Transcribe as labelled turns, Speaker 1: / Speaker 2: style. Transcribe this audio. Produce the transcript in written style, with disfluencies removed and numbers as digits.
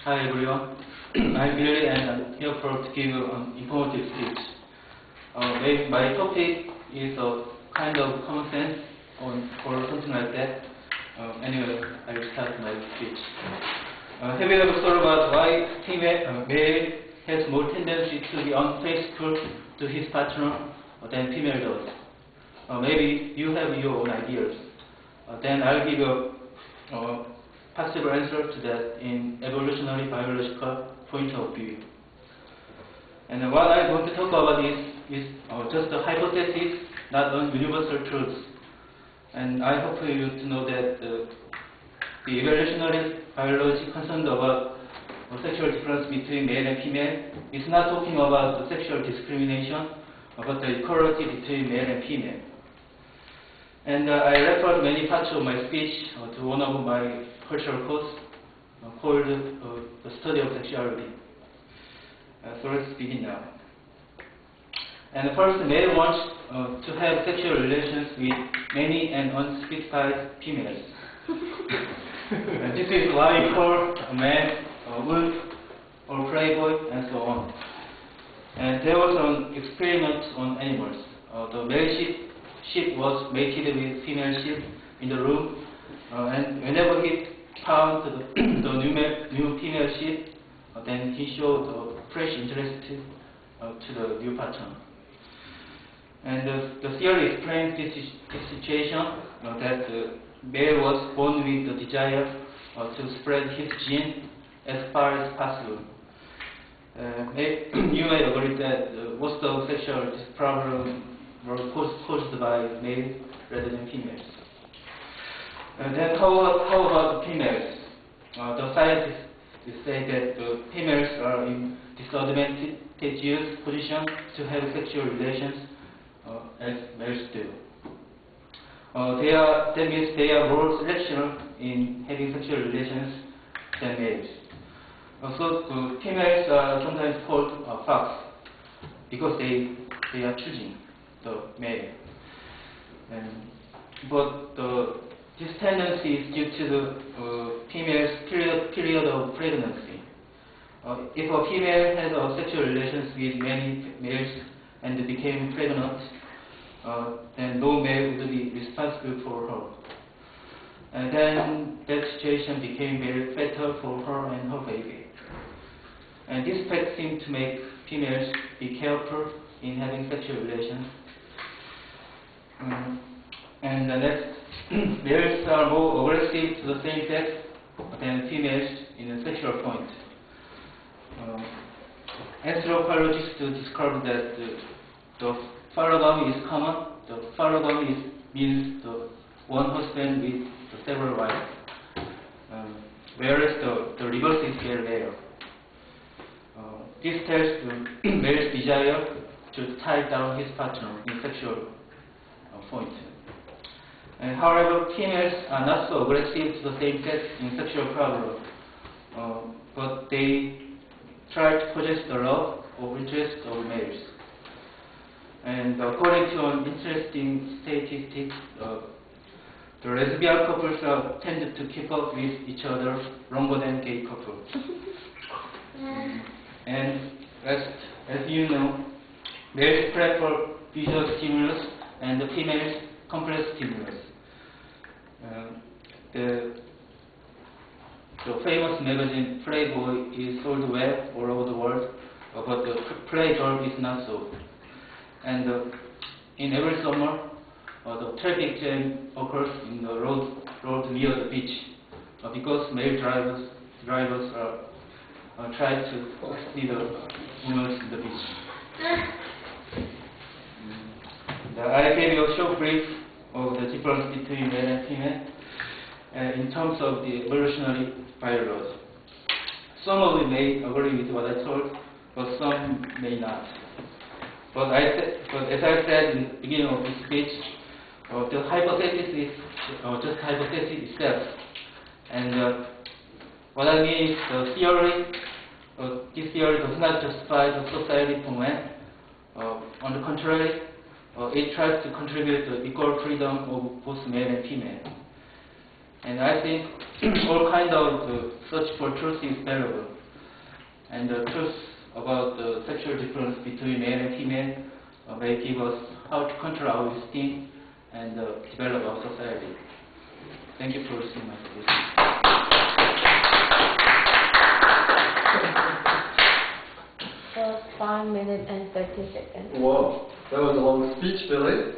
Speaker 1: Hi everyone, I'm Billy and I'm here to give you an informative speech. My topic is a kind of common sense or something like that. Anyway, I will start my speech. Have you ever thought about why male has more tendency to be unfaithful to his partner than female does? Maybe you have your own ideas. Then I'll give a possible answer to that in evolutionary biological point of view. And what I want to talk about is just a hypothesis, not a universal truth. And I hope you to know that the evolutionary biology concerned about sexual difference between male and female is not talking about the sexual discrimination, but the equality between male and female. And I referred many parts of my speech to one of my cultural course called The Study of Sexuality. So let's begin now. And first, male wants to have sexual relations with many and unspecified females. And this is why we call a man a wolf or playboy and so on. And there was an experiment on animals. The male sheep was mated with female sheep in the room, and whenever he found the new female sheep, then he showed fresh interest to the new partner. And the theory explains this situation that the male was born with the desire to spread his gene as far as possible. You may agree that most of sexual problems were caused by males rather than females. Then how about the females? The scientists say that the females are in disadvantageous position to have sexual relations as males do. That means they are more selectional in having sexual relations than males. So the females are sometimes called fox because they are choosing the male. But this tendency is due to the female's period of pregnancy. If a female has sexual relations with many males and became pregnant, then no male would be responsible for her. And then that situation became very fatal for her and her baby. And this fact seemed to make females be careful in having sexual relations. And the next, males are more aggressive to the same sex than females in a sexual point. Anthropologists describe that the phylogamy is common. The phylogamy means the one husband with the several wives, whereas the reverse is very rare. This tells the male's desire to tie down his partner in sexual point. However, females are not so aggressive to the same sex in sexual problem, but they try to possess the love or interest of males. And according to an interesting statistic, the lesbian couples tend to keep up with each other longer than gay couples. And as you know, males prefer visual stimulus and the females complex stimulus. The famous magazine Playboy is sold well all over the world, but the Playgirl is not so. And in every summer, the traffic jam occurs in the road near the beach because male drivers try to see the women in the beach. I gave you a short brief of the difference between male and female in terms of the evolutionary biology. Some of you may agree with what I told, but some may not. But as I said in the beginning of this speech, the hypothesis is just hypothesis itself. And what I mean is the theory, this theory does not justify the society for man. On the contrary, it tries to contribute to equal freedom of both male and female. And I think all kind of search for truth is valuable. And the truth about the sexual difference between male and female may give us how to control our esteem and develop our society. Thank you for listening my speech.
Speaker 2: 5 minutes and 30 seconds.
Speaker 3: Wow, that was a long speech, Billy.